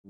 A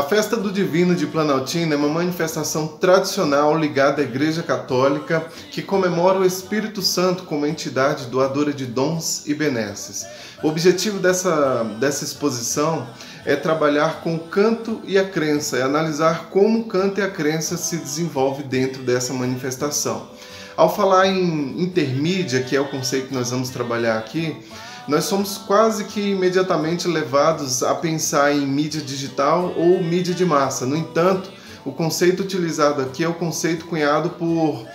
Festa do Divino de Planaltina é uma manifestação tradicional ligada à Igreja Católica que comemora o Espírito Santo como entidade doadora de dons e benesses. O objetivo dessa exposição é trabalhar com o canto e a crença, é analisar como o canto e a crença se desenvolvem dentro dessa manifestação. Ao falar em intermídia, que é o conceito que nós vamos trabalhar aqui, nós somos quase que imediatamente levados a pensar em mídia digital ou mídia de massa. No entanto, o conceito utilizado aqui é o conceito cunhado por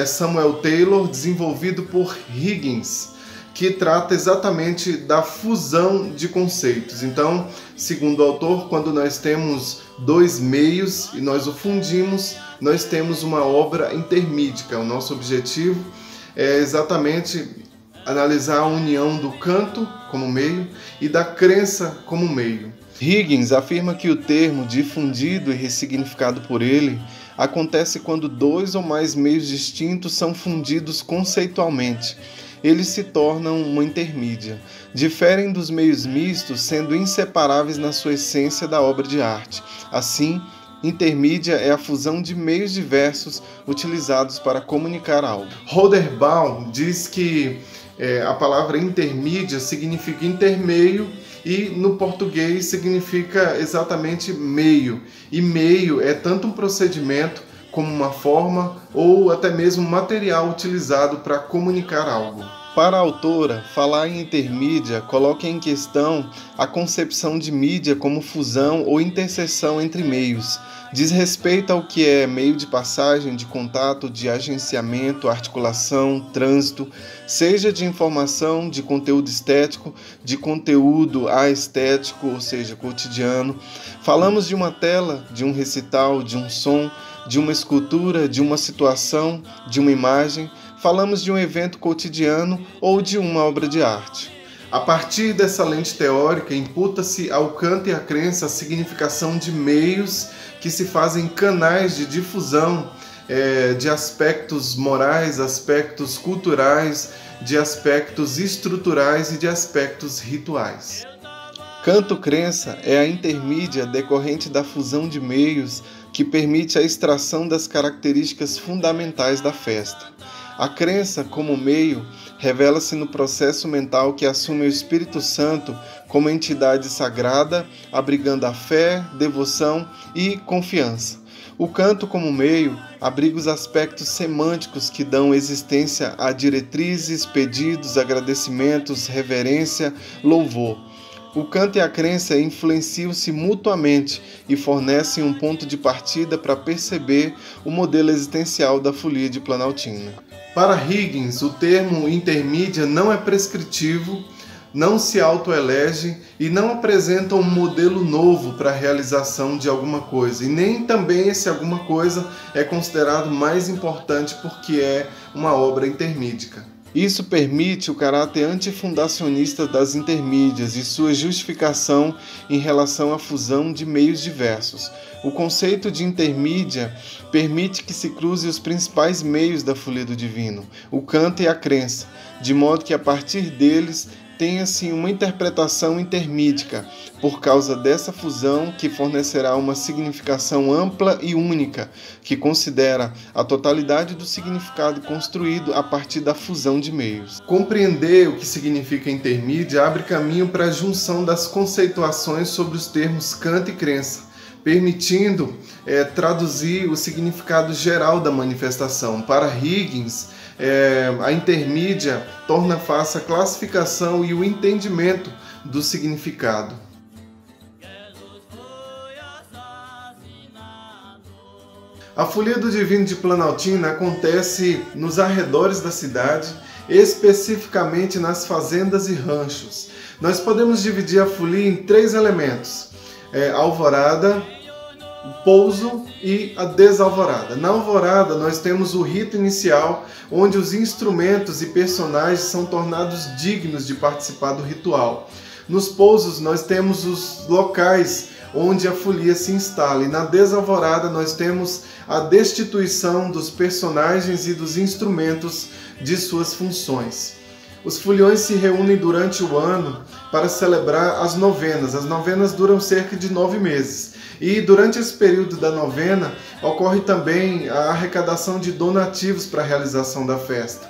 Samuel Taylor, desenvolvido por Higgins, que trata exatamente da fusão de conceitos. Então, segundo o autor, quando nós temos dois meios e nós o fundimos, nós temos uma obra intermídia. O nosso objetivo é exatamente analisar a união do canto como meio e da crença como meio. Higgins afirma que o termo difundido e ressignificado por ele acontece quando dois ou mais meios distintos são fundidos conceitualmente. Eles se tornam uma intermídia. Diferem dos meios mistos, sendo inseparáveis na sua essência da obra de arte. Assim, intermídia é a fusão de meios diversos utilizados para comunicar algo. Roderbaum diz que a palavra intermídia significa intermeio e no português significa exatamente meio. E meio é tanto um procedimento como uma forma ou até mesmo material utilizado para comunicar algo. Para a autora, falar em intermídia coloca em questão a concepção de mídia como fusão ou interseção entre meios. Diz respeito ao que é meio de passagem, de contato, de agenciamento, articulação, trânsito, seja de informação, de conteúdo estético, de conteúdo aestético, ou seja, cotidiano. Falamos de uma tela, de um recital, de um som, de uma escultura, de uma situação, de uma imagem. Falamos de um evento cotidiano ou de uma obra de arte. A partir dessa lente teórica, imputa-se ao canto e à crença a significação de meios que se fazem canais de difusão de aspectos morais, aspectos culturais, de aspectos estruturais e de aspectos rituais. Canto-crença é a intermídia decorrente da fusão de meios que permite a extração das características fundamentais da festa. A crença, como meio, revela-se no processo mental que assume o Espírito Santo como entidade sagrada, abrigando a fé, devoção e confiança. O canto, como meio, abriga os aspectos semânticos que dão existência a diretrizes, pedidos, agradecimentos, reverência, louvor. O canto e a crença influenciam-se mutuamente e fornecem um ponto de partida para perceber o modelo existencial da folia de Planaltina. Para Higgins, o termo intermídia não é prescritivo, não se autoelege e não apresenta um modelo novo para a realização de alguma coisa. E nem também esse alguma coisa é considerado mais importante porque é uma obra intermídia. Isso permite o caráter antifundacionista das intermídias e sua justificação em relação à fusão de meios diversos. O conceito de intermídia permite que se cruze os principais meios da folia do divino, o canto e a crença, de modo que a partir deles tenha-se uma interpretação intermídia, por causa dessa fusão que fornecerá uma significação ampla e única, que considera a totalidade do significado construído a partir da fusão de meios. Compreender o que significa intermídia abre caminho para a junção das conceituações sobre os termos canto e crença, permitindo traduzir o significado geral da manifestação. Para Higgins, a intermídia torna fácil a classificação e o entendimento do significado. A folia do divino de Planaltina acontece nos arredores da cidade, especificamente nas fazendas e ranchos. Nós podemos dividir a folia em 3 elementos: a alvorada, o pouso e a desalvorada. Na alvorada nós temos o rito inicial, onde os instrumentos e personagens são tornados dignos de participar do ritual. Nos pousos nós temos os locais onde a folia se instala. E na desalvorada nós temos a destituição dos personagens e dos instrumentos de suas funções. Os foliões se reúnem durante o ano para celebrar as novenas. As novenas duram cerca de 9 meses. E durante esse período da novena ocorre também a arrecadação de donativos para a realização da festa.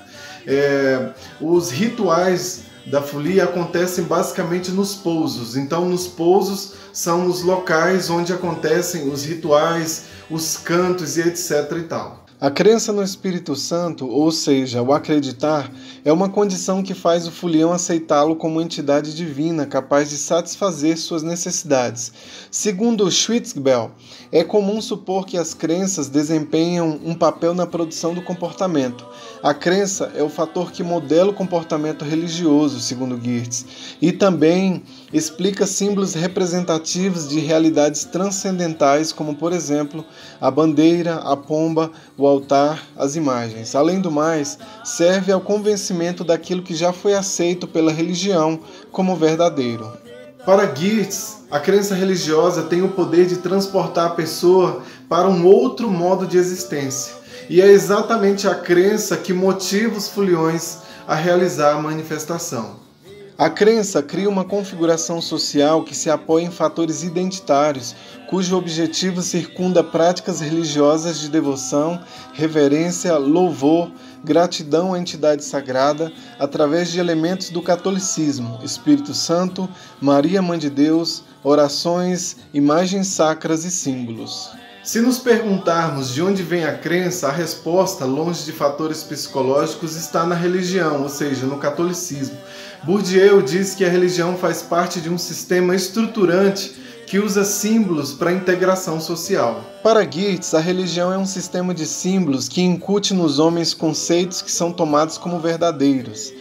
Os rituais da folia acontecem basicamente nos pousos. Então, nos pousos são os locais onde acontecem os rituais, os cantos e etc. e tal. A crença no Espírito Santo, ou seja, o acreditar, é uma condição que faz o folião aceitá-lo como entidade divina capaz de satisfazer suas necessidades. Segundo Schwitzgebel, é comum supor que as crenças desempenham um papel na produção do comportamento. A crença é o fator que modela o comportamento religioso, segundo Geertz, e também explica símbolos representativos de realidades transcendentais, como, por exemplo, a bandeira, a pomba, o altar, as imagens. Além do mais, serve ao convencimento daquilo que já foi aceito pela religião como verdadeiro. Para Geertz, a crença religiosa tem o poder de transportar a pessoa para um outro modo de existência. E é exatamente a crença que motiva os foliões a realizar a manifestação. A crença cria uma configuração social que se apoia em fatores identitários, cujo objetivo circunda práticas religiosas de devoção, reverência, louvor, gratidão à entidade sagrada, através de elementos do catolicismo, Espírito Santo, Maria Mãe de Deus, orações, imagens sacras e símbolos. Se nos perguntarmos de onde vem a crença, a resposta, longe de fatores psicológicos, está na religião, ou seja, no catolicismo. Bourdieu diz que a religião faz parte de um sistema estruturante que usa símbolos para a integração social. Para Geertz, a religião é um sistema de símbolos que incute nos homens conceitos que são tomados como verdadeiros.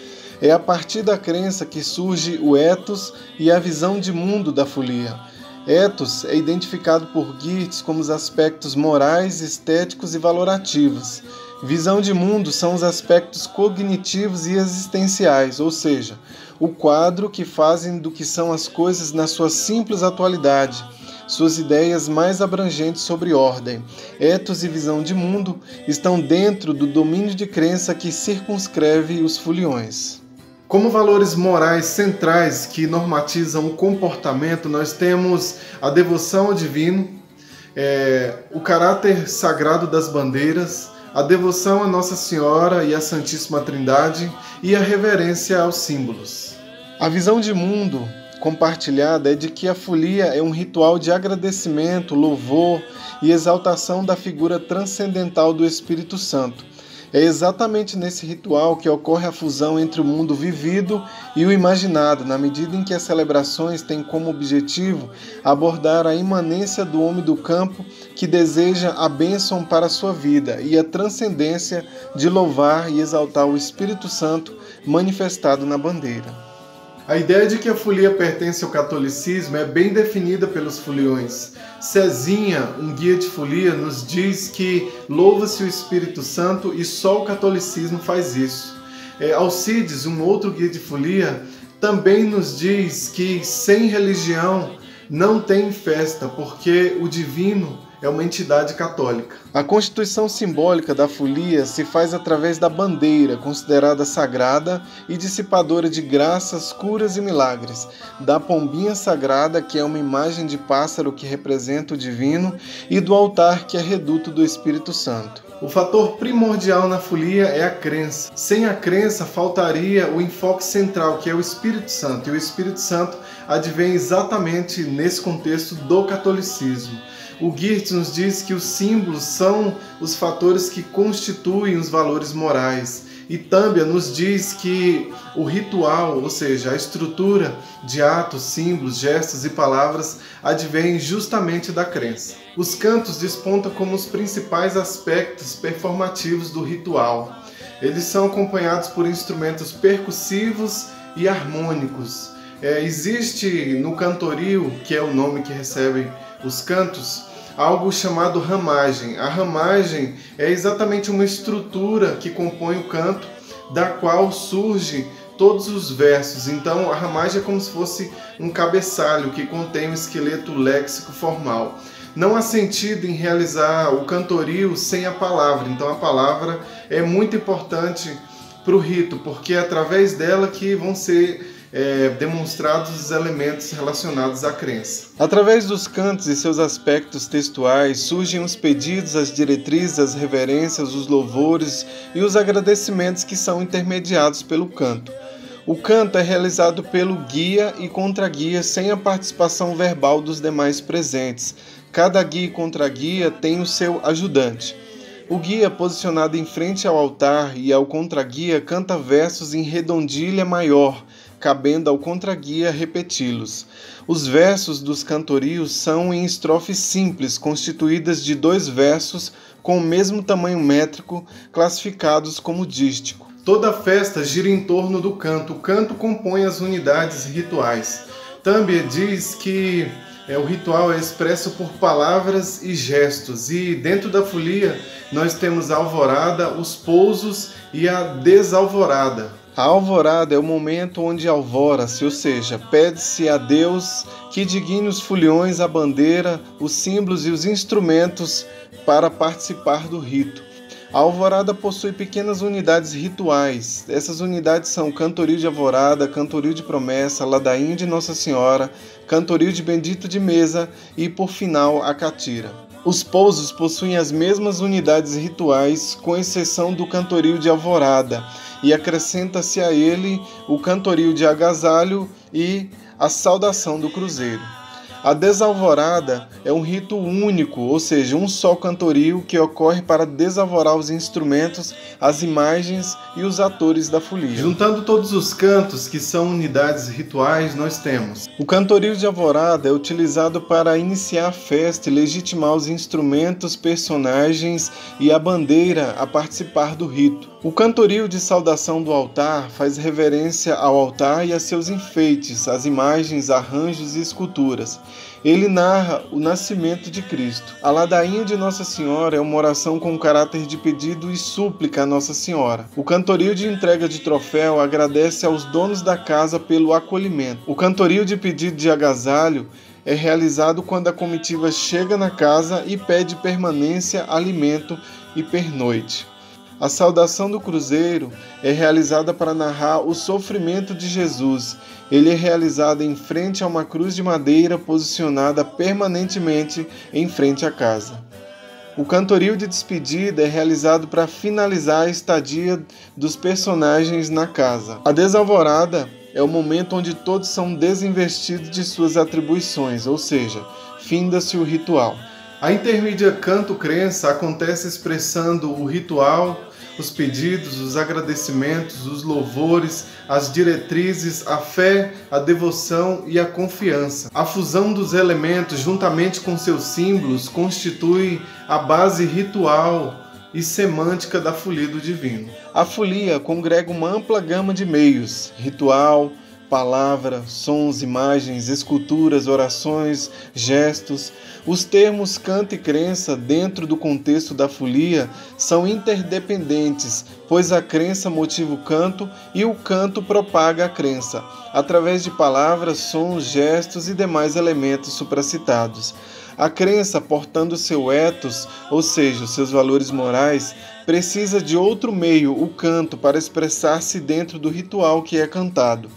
É a partir da crença que surge o ethos e a visão de mundo da folia. Ethos é identificado por Geertz como os aspectos morais, estéticos e valorativos. Visão de mundo são os aspectos cognitivos e existenciais, ou seja, o quadro que fazem do que são as coisas na sua simples atualidade, suas ideias mais abrangentes sobre ordem. Ethos e visão de mundo estão dentro do domínio de crença que circunscreve os foliões. Como valores morais centrais que normatizam o comportamento, nós temos a devoção ao divino, o caráter sagrado das bandeiras, a devoção a Nossa Senhora e à Santíssima Trindade e a reverência aos símbolos. A visão de mundo compartilhada é de que a folia é um ritual de agradecimento, louvor e exaltação da figura transcendental do Espírito Santo. É exatamente nesse ritual que ocorre a fusão entre o mundo vivido e o imaginado, na medida em que as celebrações têm como objetivo abordar a imanência do homem do campo que deseja a bênção para a sua vida e a transcendência de louvar e exaltar o Espírito Santo manifestado na bandeira. A ideia de que a folia pertence ao catolicismo é bem definida pelos foliões. Cezinha, um guia de folia, nos diz que louva-se o Espírito Santo e só o catolicismo faz isso. Alcides, um outro guia de folia, também nos diz que sem religião não tem festa, porque o divino é uma entidade católica. A constituição simbólica da folia se faz através da bandeira, considerada sagrada e dissipadora de graças, curas e milagres, da pombinha sagrada, que é uma imagem de pássaro que representa o divino, e do altar, que é reduto do Espírito Santo. O fator primordial na folia é a crença. Sem a crença, faltaria o enfoque central, que é o Espírito Santo. E o Espírito Santo advém exatamente nesse contexto do catolicismo. O Geertz nos diz que os símbolos são os fatores que constituem os valores morais. E Tâmbia nos diz que o ritual, ou seja, a estrutura de atos, símbolos, gestos e palavras, advém justamente da crença. Os cantos despontam como os principais aspectos performativos do ritual. Eles são acompanhados por instrumentos percussivos e harmônicos. Existe no cantorio, que é o nome que recebem os cantos, algo chamado ramagem. A ramagem é exatamente uma estrutura que compõe o canto, da qual surge todos os versos. Então a ramagem é como se fosse um cabeçalho que contém um esqueleto léxico formal. Não há sentido em realizar o cantorio sem a palavra. Então a palavra é muito importante para o rito, porque é através dela que vão ser demonstrados os elementos relacionados à crença. Através dos cantos e seus aspectos textuais surgem os pedidos, as diretrizes, as reverências, os louvores e os agradecimentos que são intermediados pelo canto. O canto é realizado pelo guia e contraguia sem a participação verbal dos demais presentes. Cada guia e contraguia tem o seu ajudante. O guia, posicionado em frente ao altar e ao contraguia, canta versos em redondilha maior, cabendo ao contraguia repeti-los. Os versos dos cantorios são em estrofes simples, constituídas de 2 versos com o mesmo tamanho métrico, classificados como dístico. Toda a festa gira em torno do canto. O canto compõe as unidades rituais. Também diz que o ritual é expresso por palavras e gestos. E dentro da folia nós temos a alvorada, os pousos e a desalvorada. A alvorada é o momento onde alvora-se, ou seja, pede-se a Deus que digne os foliões, a bandeira, os símbolos e os instrumentos para participar do rito. A alvorada possui pequenas unidades rituais. Essas unidades são cantorio de alvorada, cantorio de promessa, ladainha de Nossa Senhora, cantorio de bendito de mesa e, por final, a catira. Os pousos possuem as mesmas unidades rituais, com exceção do cantorio de alvorada, e acrescenta-se a ele o cantorio de agasalho e a saudação do cruzeiro. A desalvorada é um rito único, ou seja, um só cantorio que ocorre para desalvorar os instrumentos, as imagens e os atores da folia. Juntando todos os cantos que são unidades rituais, nós temos: o cantorio de alvorada é utilizado para iniciar a festa e legitimar os instrumentos, personagens e a bandeira a participar do rito. O cantorio de saudação do altar faz reverência ao altar e a seus enfeites, as imagens, arranjos e esculturas. Ele narra o nascimento de Cristo. A ladainha de Nossa Senhora é uma oração com caráter de pedido e súplica a Nossa Senhora. O cantorio de entrega de troféu agradece aos donos da casa pelo acolhimento. O cantorio de pedido de agasalho é realizado quando a comitiva chega na casa e pede permanência, alimento e pernoite. A saudação do cruzeiro é realizada para narrar o sofrimento de Jesus. Ele é realizado em frente a uma cruz de madeira posicionada permanentemente em frente à casa. O cantorio de despedida é realizado para finalizar a estadia dos personagens na casa. A desalvorada é o momento onde todos são desinvestidos de suas atribuições, ou seja, finda-se o ritual. A intermídia canto-crença acontece expressando o ritual, os pedidos, os agradecimentos, os louvores, as diretrizes, a fé, a devoção e a confiança. A fusão dos elementos, juntamente com seus símbolos, constitui a base ritual e semântica da folia do divino. A folia congrega uma ampla gama de meios: ritual, palavra, sons, imagens, esculturas, orações, gestos. Os termos canto e crença, dentro do contexto da folia, são interdependentes, pois a crença motiva o canto e o canto propaga a crença, através de palavras, sons, gestos e demais elementos supracitados. A crença, portando seu ethos, ou seja, seus valores morais, precisa de outro meio, o canto, para expressar-se dentro do ritual que é cantado.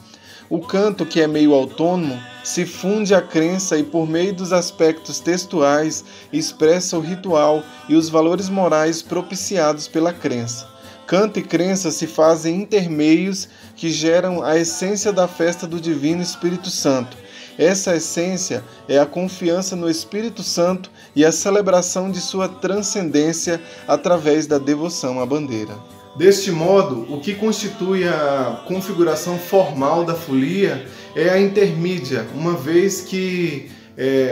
O canto, que é meio autônomo, se funde à crença e, por meio dos aspectos textuais, expressa o ritual e os valores morais propiciados pela crença. Canto e crença se fazem intermeios que geram a essência da festa do Divino Espírito Santo. Essa essência é a confiança no Espírito Santo e a celebração de sua transcendência através da devoção à bandeira. Deste modo, o que constitui a configuração formal da folia é a intermídia, uma vez que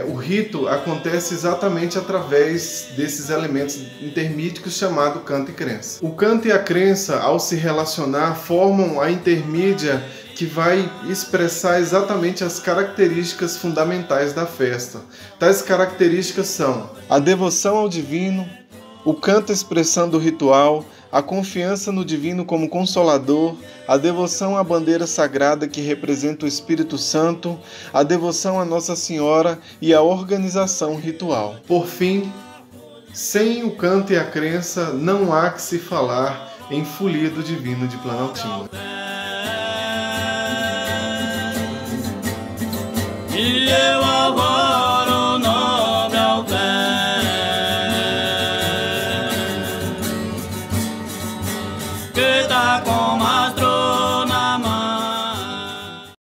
o rito acontece exatamente através desses elementos intermídicos chamados canto e crença. O canto e a crença, ao se relacionar, formam a intermídia que vai expressar exatamente as características fundamentais da festa. Tais características são a devoção ao divino, o canto expressando o ritual, a confiança no Divino como Consolador, a devoção à bandeira sagrada que representa o Espírito Santo, a devoção a Nossa Senhora e a organização ritual. Por fim, sem o canto e a crença, não há que se falar em folia do Divino de Planaltina. E eu agora nobre ao bem, que tá com